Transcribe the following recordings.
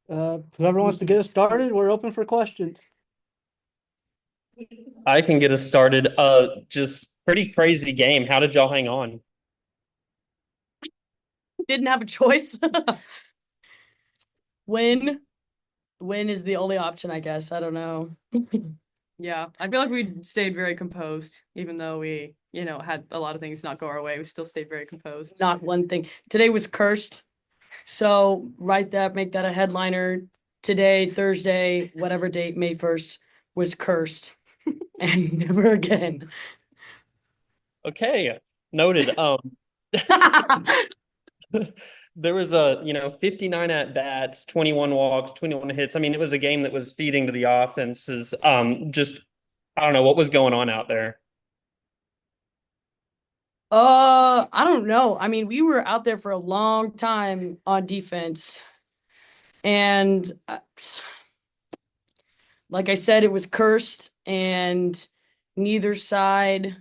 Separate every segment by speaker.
Speaker 1: Whoever wants to get us started, we're open for questions.
Speaker 2: I can get us started. Just pretty crazy game. How did y'all hang on?
Speaker 3: Didn't have a choice. Win. Win is the only option, I guess. I don't know.
Speaker 4: Yeah, I feel like we stayed very composed, even though we, had a lot of things not go our way. We still stayed very composed.
Speaker 3: Not one thing. Today was cursed. So write that, make that a headliner. Today, Thursday, whatever date, May 1st, was cursed. And never again.
Speaker 2: Okay, noted. There was 59 at bats, 21 walks, 21 hits. I mean, it was a game that was feeding to the offenses. Just I don't know what was going on out there.
Speaker 3: I don't know. I mean, we were out there for a long time on defense. And like I said, it was cursed, and neither side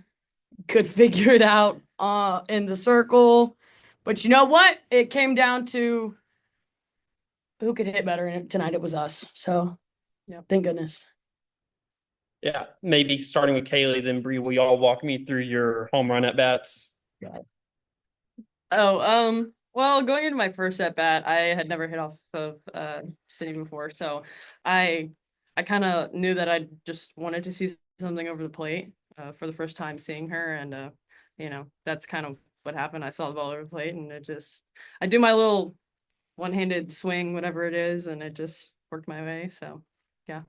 Speaker 3: could figure it out in the circle. But you know what? It came down to who could hit better, and tonight it was us. So, yeah, thank goodness.
Speaker 2: Yeah, maybe starting with Kailey, then Bri, will y'all walk me through your home run at bats?
Speaker 4: Oh, well, going into my first at bat, I had never hit off of City before, so I I kind of knew that I just wanted to see something over the plate for the first time seeing her, and that's kind of what happened. I saw the ball over the plate, and I do my little one-handed swing, whatever it is, and it just worked my way. So, yeah.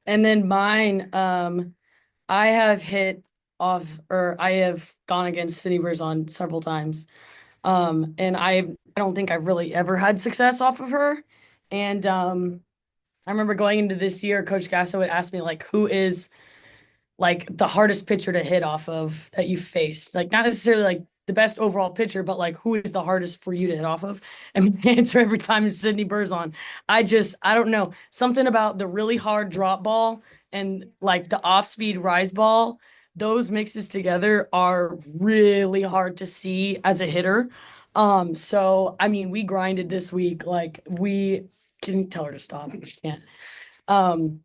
Speaker 3: And then mine, I have hit off, or I have gone against City on several times. And I don't think I've really ever had success off of her. And I remember going into this year, Coach Gasso would ask me like, who is like the hardest pitcher to hit off of that you faced? Like not necessarily like the best overall pitcher, but like who is the hardest for you to hit off of? And my answer every time is Sydney Burzon. I don't know. Something about the really hard drop ball and like the off speed rise ball, those mixes together are really hard to see as a hitter. So I mean we grinded this week, like we can tell her to stop. We can't. Um,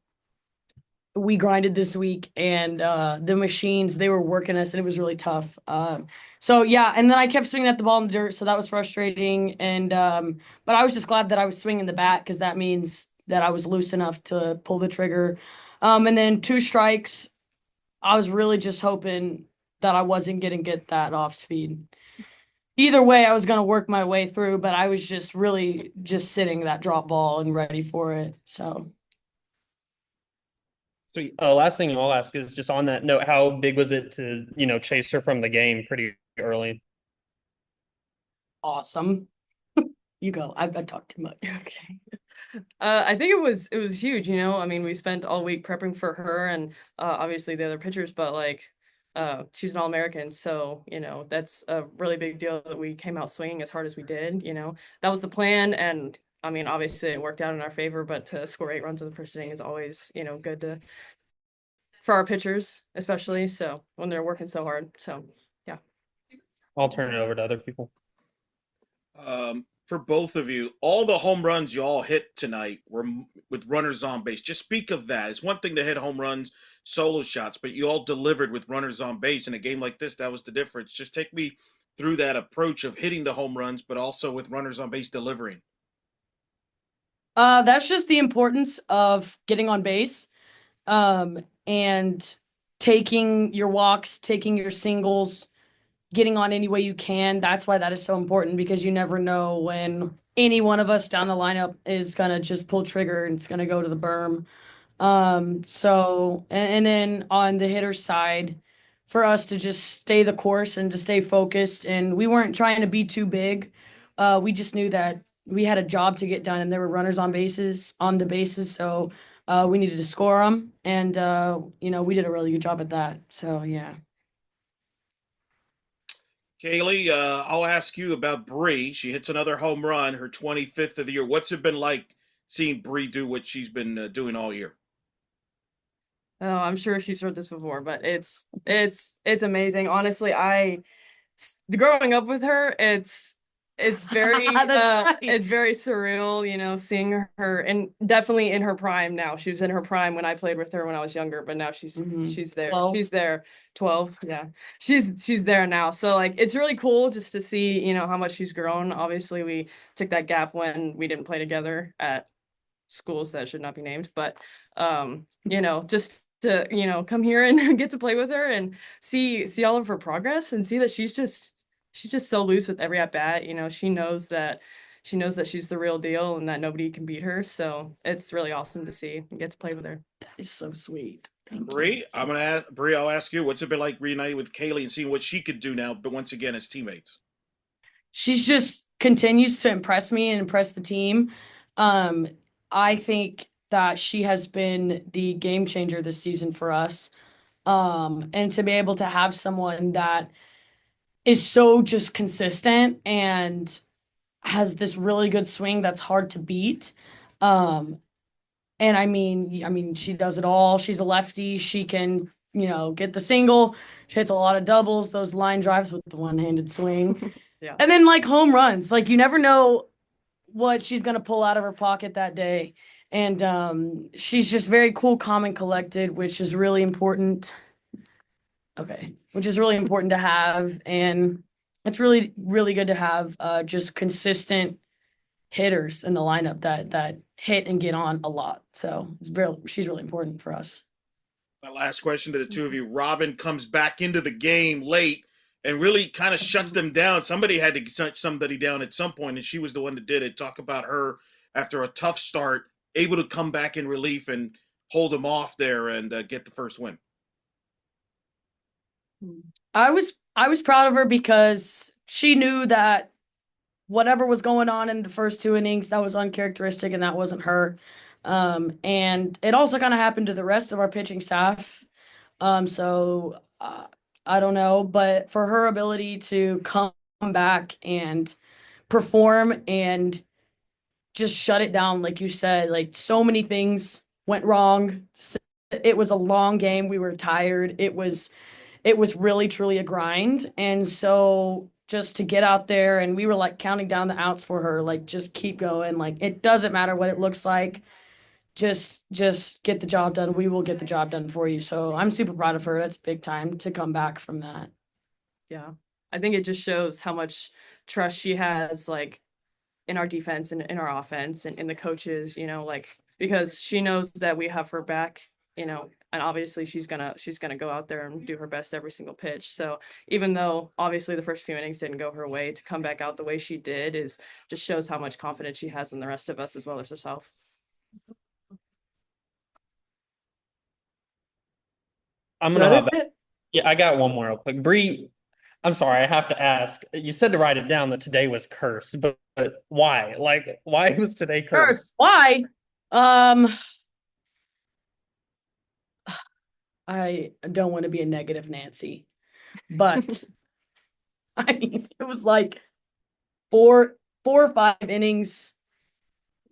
Speaker 3: we grinded this week, and the machines, they were working us, and it was really tough. So yeah, and then I kept swinging at the ball in the dirt, so that was frustrating. And but I was just glad that I was swinging the bat because that means that I was loose enough to pull the trigger. And then two strikes, I was really just hoping that I wasn't gonna get that off speed. Either way, I was gonna work my way through, but I was just really just sitting that drop ball and ready for it. So
Speaker 2: So, last thing I'll ask is just on that note, how big was it to, chase her from the game pretty early?
Speaker 3: awesome. You go. I talked too much.
Speaker 4: Okay. I think it was huge, I mean, we spent all week prepping for her and obviously the other pitchers, but like she's an All-American, so that's a really big deal that we came out swinging as hard as we did. That was the plan, and I mean, obviously it worked out in our favor, but to score 8 runs in the first inning is always good to for our pitchers, especially so when they're working so hard. So yeah.
Speaker 2: I'll turn it over to other people.
Speaker 5: For both of you, all the home runs you all hit tonight were with runners on base. Just speak of that. It's one thing to hit home runs, solo shots, but you all delivered with runners on base. In a game like this, that was the difference. Just take me through that approach of hitting the home runs, but also with runners on base delivering.
Speaker 3: That's just the importance of getting on base, and taking your walks, taking your singles, getting on any way you can. That's why that is so important because you never know when any one of us down the lineup is gonna just pull trigger and it's gonna go to the berm. So and then on the hitter side, for us to just stay the course and to stay focused, and we weren't trying to be too big. We just knew that we had a job to get done, and there were runners on the bases, so we needed to score them, and we did a really good job at that. So yeah.
Speaker 5: Kaylee, I'll ask you about Bree. She hits another home run, her 25th of the year. What's it been like seeing Bree do what she's been doing all year?
Speaker 4: Oh, I'm sure she's heard this before, but it's amazing. Honestly, I growing up with her, it's very
Speaker 3: That's right.
Speaker 4: it's very surreal, you know, seeing her, and definitely in her prime now. She was in her prime when I played with her when I was younger, but now
Speaker 3: Mhm.
Speaker 4: she's there.
Speaker 3: 12.
Speaker 4: She's there. 12. Yeah. She's there now. So like it's really cool just to see, you know, how much she's grown. Obviously, we took that gap when we didn't play together at schools that should not be named, but you know, just to, you know, come here and get to play with her and see all of her progress and see that she's just so loose with every at bat. You know, she knows that she's the real deal and that nobody can beat her. So it's really awesome to see and get to play with her.
Speaker 3: That is so sweet. Thank
Speaker 5: Bri,
Speaker 3: you.
Speaker 5: I'm gonna ask Bri. I'll ask you, what's it been like reuniting with Kailey and seeing what she could do now, but once again as teammates?
Speaker 3: She's just continues to impress me and impress the team. Um, I think that she has been the game changer this season for us. And to be able to have someone that is so just consistent and has this really good swing that's hard to beat. Um, and I mean, she does it all. She's a lefty. She can, get the single. She hits a lot of doubles, those line drives with the one-handed swing.
Speaker 4: Yeah.
Speaker 3: And then like home runs. Like you never know what she's gonna pull out of her pocket that day. And she's just very cool, calm, and collected, which is really important. Okay. Which is really important to have. And it's really, really good to have just consistent hitters in the lineup that hit and get on a lot. So she's really important for us.
Speaker 5: My last question to the two of you. Robin comes back into the game late and really kind of shuts them down. Somebody had to shut somebody down at some point, and she was the one that did it. Talk about her after a tough start, able to come back in relief and hold them off there and get the first win.
Speaker 3: I was proud of her because she knew that whatever was going on in the first two innings, that was uncharacteristic and that wasn't her. And it also kind of happened to the rest of our pitching staff. So I don't know, but for her ability to come back and perform and just shut it down, like you said, like so many things went wrong. It was a long game. We were tired. It was really truly a grind. And so just to get out there, and we were like counting down the outs for her, like just keep going. Like it doesn't matter what it looks like. Just get the job done. We will get the job done for you. So I'm super proud of her. That's big time to come back from that.
Speaker 4: Yeah. I think it just shows how much trust she has, like in our defense and in our offense and in the coaches, you know, like because she knows that we have her back, you know, and obviously she's gonna go out there and do her best every single pitch. So even though obviously the first few innings didn't go her way, to come back out the way she did is just shows how much confidence she has in the rest of us as well as herself.
Speaker 2: I'm
Speaker 1: Is
Speaker 2: gonna hop
Speaker 1: that
Speaker 2: back.
Speaker 1: it?
Speaker 2: Yeah, I got one more real quick. Bree, I'm sorry, I have to ask. You said to write it down that today was cursed, but why? Like, why was today
Speaker 3: Sure.
Speaker 2: cursed?
Speaker 3: Why? I don't want to be a negative Nancy, but I mean, it was like four or five innings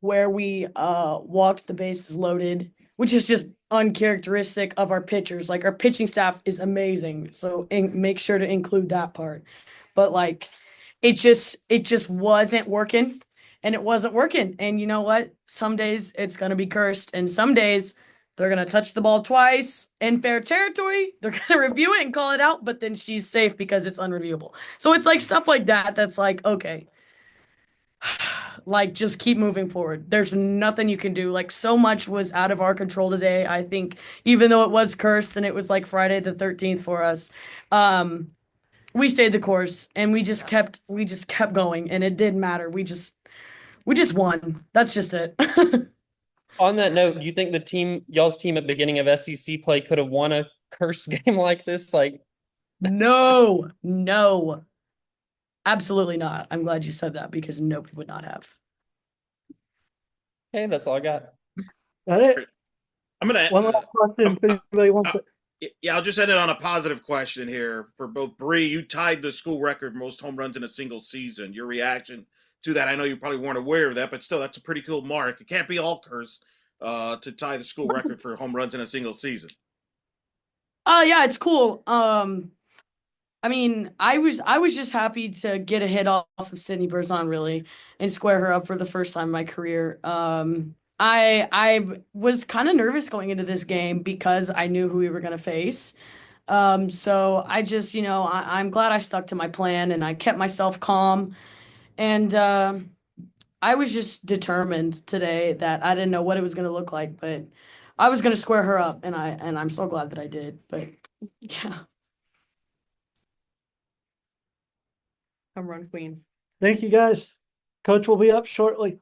Speaker 3: where we walked the bases loaded, which is just uncharacteristic of our pitchers. Like our pitching staff is amazing, so make sure to include that part. But like it just wasn't working, and it wasn't working. And you know what? Some days it's gonna be cursed, and some days they're gonna touch the ball twice in fair territory. They're gonna review it and call it out, but then she's safe because it's unreviewable. So it's like stuff like that. That's like okay, like just keep moving forward. There's nothing you can do. Like so much was out of our control today. I think even though it was cursed and it was like Friday the 13th for us, we stayed the course and we just kept going, and it didn't matter. We just won. That's just it.
Speaker 2: On that note, do you think y'all's team at beginning of SEC play could have won a cursed game like this? Like,
Speaker 3: No, no. Absolutely not. I'm glad you said that because nobody would not have.
Speaker 2: hey, that's all I got.
Speaker 1: That it?
Speaker 5: I'm gonna
Speaker 1: One last question. If anybody wants to.
Speaker 5: Yeah, I'll just end it on a positive question here for both. Bri, you tied the school record for most home runs in a single season. Your reaction to that? I know you probably weren't aware of that, but still, that's a pretty cool mark. It can't be all cursed to tie the school record for home runs in a single season.
Speaker 3: Oh yeah, it's cool. I mean, I was just happy to get a hit off of Sydney Berzon really and square her up for the first time in my career. I was kind of nervous going into this game because I knew who we were gonna face. So I just, I'm glad I stuck to my plan and I kept myself calm. And I was just determined today that I didn't know what it was gonna look like, but I was gonna square her up, and I'm so glad that I did. But yeah.
Speaker 4: Home run queen.
Speaker 1: Thank you guys. Coach will be up shortly.